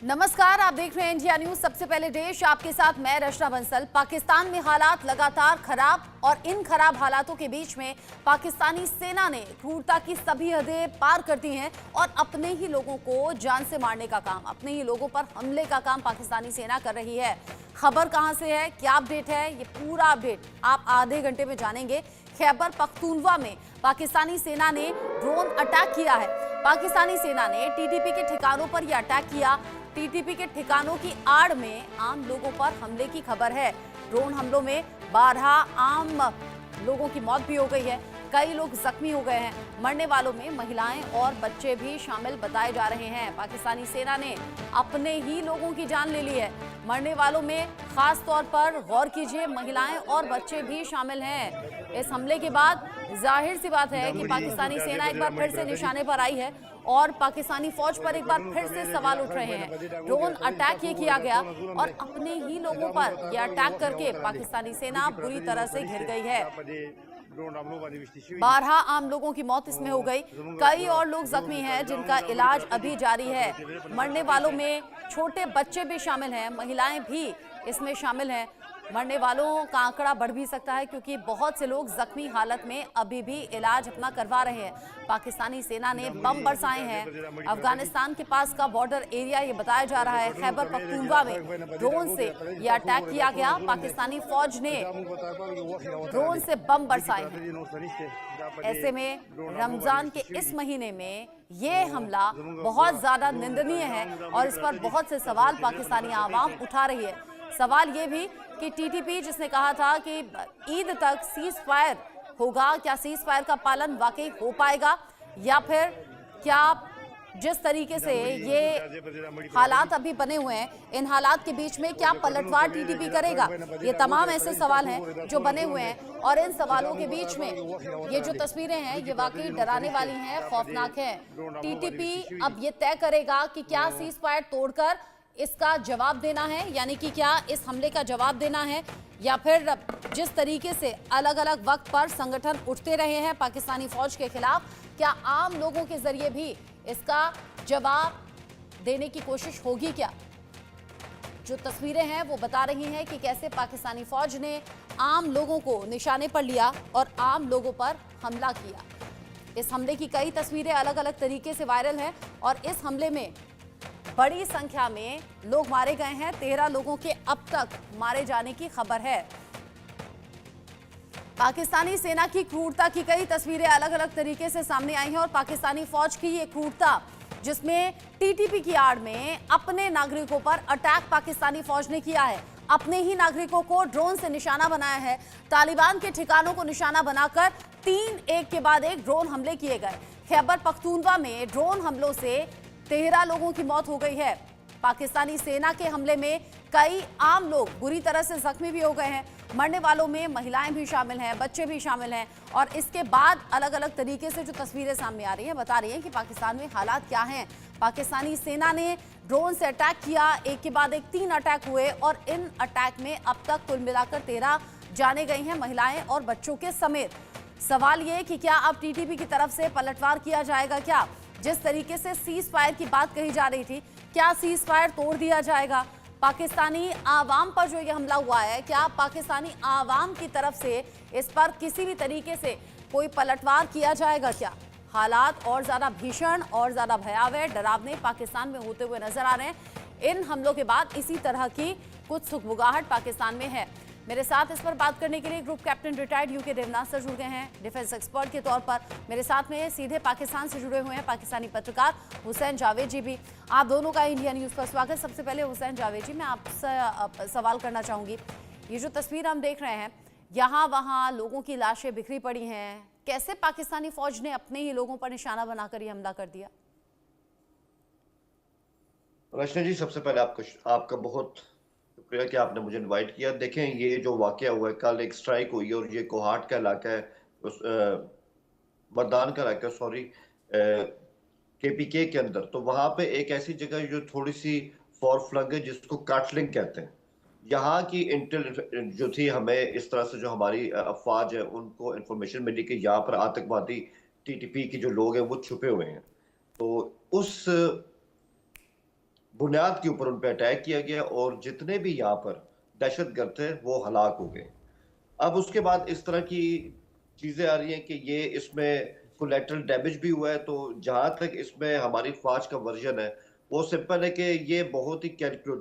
नमस्कार, आप देख रहे हैं इंडिया न्यूज। सबसे पहले देश, आपके साथ मैं रचना बंसल। पाकिस्तान में हालात लगातार खराब और इन खराब हालातों के बीच में पाकिस्तानी सेना ने क्रूरता की सभी हदें पार कर दी हैं और अपने ही लोगों को जान से मारने का काम, अपने ही लोगों पर हमले का काम पाकिस्तानी सेना कर रही है। खबर कहां से है, क्या अपडेट है, ये पूरा अपडेट आप आधे घंटे में जानेंगे। खैबर पख्तूनवा में पाकिस्तानी सेना ने ड्रोन अटैक किया है। पाकिस्तानी सेना ने टीटीपी के ठिकानों पर यह अटैक किया। टीटीपी के ठिकानों की आड़ में आम लोगों पर हमले की खबर है। ड्रोन हमलों में 12 आम लोगों की मौत भी हो गई है, कई लोग जख्मी हो गए हैं। मरने वालों में महिलाएं और बच्चे भी शामिल बताए जा रहे हैं। पाकिस्तानी सेना ने अपने ही लोगों की जान ले ली है। मरने वालों में खास तौर पर गौर कीजिए, महिलाएं और बच्चे भी शामिल हैं। इस हमले के बाद जाहिर सी बात है कि पाकिस्तानी सेना एक बार फिर से निशाने पर आई है और पाकिस्तानी फौज पर एक बार फिर से सवाल उठ रहे हैं। ड्रोन अटैक ये किया गया और अपने ही लोगों पर यह अटैक करके पाकिस्तानी सेना बुरी तरह से घिर गई है। 12 आम लोगों की मौत इसमें हो गई, कई और लोग जख्मी हैं जिनका इलाज अभी जारी है। मरने वालों में छोटे बच्चे भी शामिल हैं, महिलाएं भी इसमें शामिल हैं। मरने वालों का आंकड़ा बढ़ भी सकता है क्योंकि बहुत से लोग जख्मी हालत में अभी भी इलाज अपना करवा रहे हैं। पाकिस्तानी सेना ने बम बरसाए हैं। अफगानिस्तान के पास का बॉर्डर एरिया ये बताया जा रहा है। खैबर पख्तूनवा में ड्रोन से यह अटैक किया गया। पाकिस्तानी फौज ने ड्रोन से बम बरसाए हैं। ऐसे में रमजान के इस महीने में ये हमला बहुत ज्यादा निंदनीय है और इस पर बहुत से सवाल पाकिस्तानी आवाम उठा रही है। सवाल ये भी कि टीटीपी जिसने कहा था कि ईद तक सीज फायर होगा, क्या सीज फायर का पालन वाकई हो पाएगा या फिर क्या जिस तरीके से ये हालात अभी बने हुए हैं, इन हालात के बीच में क्या पलटवार टीटीपी करेगा? ये तमाम ऐसे सवाल हैं जो बने हुए हैं और इन सवालों के बीच में ये जो तस्वीरें हैं ये वाकई डराने वाली हैं, खौफनाक हैं। टीटीपी अब ये तय करेगा कि क्या सीज फायर तोड़कर इसका जवाब देना है, यानी कि क्या इस हमले का जवाब देना है, या फिर जिस तरीके से अलग अलग वक्त पर संगठन उठते रहे हैं पाकिस्तानी फौज के खिलाफ, क्या आम लोगों के जरिए भी इसका जवाब देने की कोशिश होगी? क्या जो तस्वीरें हैं वो बता रही हैं कि कैसे पाकिस्तानी फौज ने आम लोगों को निशाने पर लिया और आम लोगों पर हमला किया। इस हमले की कई तस्वीरें अलग अलग तरीके से वायरल हैं और इस हमले में बड़ी संख्या में लोग मारे गए हैं। 13 लोगों के अब तक मारे जाने की खबर है। पाकिस्तानी सेना की क्रूरता की कई तस्वीरें अलग अलग तरीके से सामने आई हैं और पाकिस्तानी फौज की ये क्रूरता, जिसमें टीटीपी की आड़ में अपने नागरिकों पर अटैक पाकिस्तानी फौज ने किया है। अपने ही नागरिकों को ड्रोन से निशाना बनाया है। तालिबान के ठिकानों को निशाना बनाकर 3 एक के बाद एक ड्रोन हमले किए गए। खैबर पख्तूनवा में ड्रोन हमलों से 13 लोगों की मौत हो गई है। पाकिस्तानी सेना के हमले में कई आम लोग बुरी तरह से जख्मी भी हो गए हैं। मरने वालों में महिलाएं भी शामिल हैं, बच्चे भी शामिल हैं और इसके बाद अलग अलग तरीके से जो तस्वीरें सामने आ रही हैं बता रही हैं कि पाकिस्तान में हालात क्या हैं। पाकिस्तानी सेना ने ड्रोन से अटैक किया, एक के बाद एक 3 अटैक हुए और इन अटैक में अब तक कुल मिलाकर 13 जाने गई हैं, महिलाएं और बच्चों के समेत। सवाल ये कि क्या अब टीटीपी की तरफ से पलटवार किया जाएगा? क्या जिस तरीके से सीज फायर की बात कही जा रही थी, क्या सीज फायर तोड़ दिया जाएगा? पाकिस्तानी आवाम पर जो ये हमला हुआ है, क्या पाकिस्तानी आवाम की तरफ से इस पर किसी भी तरीके से कोई पलटवार किया जाएगा? क्या हालात और ज्यादा भीषण और ज्यादा भयावह, डरावने पाकिस्तान में होते हुए नजर आ रहे हैं। इन हमलों के बाद इसी तरह की कुछ सुगबुगाहट पाकिस्तान में है। मेरे साथ इस पर बात करने के लिए group captain retired UK Devnath sir जुड़ गए हैं डिफेंस एक्सपर्ट के तौर पर। मेरे साथ में सीधे पाकिस्तान से जुड़े हुए हैं पाकिस्तानी पत्रकार हुसैन जावेद जी भी। आप दोनों का इंडिया न्यूज़ पर स्वागत। सबसे पहले हुसैन जावेद जी, मैं आपसे सवाल करना चाहूँगी, ये जो तस्वीर हम देख रहे हैं, यहाँ वहाँ लोगों की लाशें बिखरी पड़ी हैं, कैसे पाकिस्तानी फौज ने अपने ही लोगों पर निशाना बनाकर ये हमला कर दिया? रचना जी, सबसे पहले आपका बहुत शुक्रिया कि आपने मुझे इनवाइट किया। देखें, ये जो वाकया हुआ है, कल एक स्ट्राइक हुई है और ये कोहाट का इलाका है, उस मर्दान का इलाका, सॉरी, केपीके के अंदर। तो वहां पे एक ऐसी जगह जो थोड़ी सी फॉर फ्लंग है जिसको काटलिंग कहते हैं। यहाँ की इंटेल जो थी, हमें इस तरह से जो हमारी अफवाज है उनको इंफॉर्मेशन मिली कि यहाँ पर आतंकवादी टीटीपी के जो लोग हैं वो छुपे हुए हैं। तो उस बुनियाद के ऊपर उन पे अटैक किया गया और जितने भी यहाँ पर दहशतगर्द थे वो हलाक हो गए। अब उसके बाद इस तरह की चीजें आ रही हैं कि ये इसमें कोलेटरल डैमेज भी हुआ है। तो जहां तक इसमें हमारी फौज का वर्जन है वो सिंपल है कि ये बहुत ही कैलकुलेटेड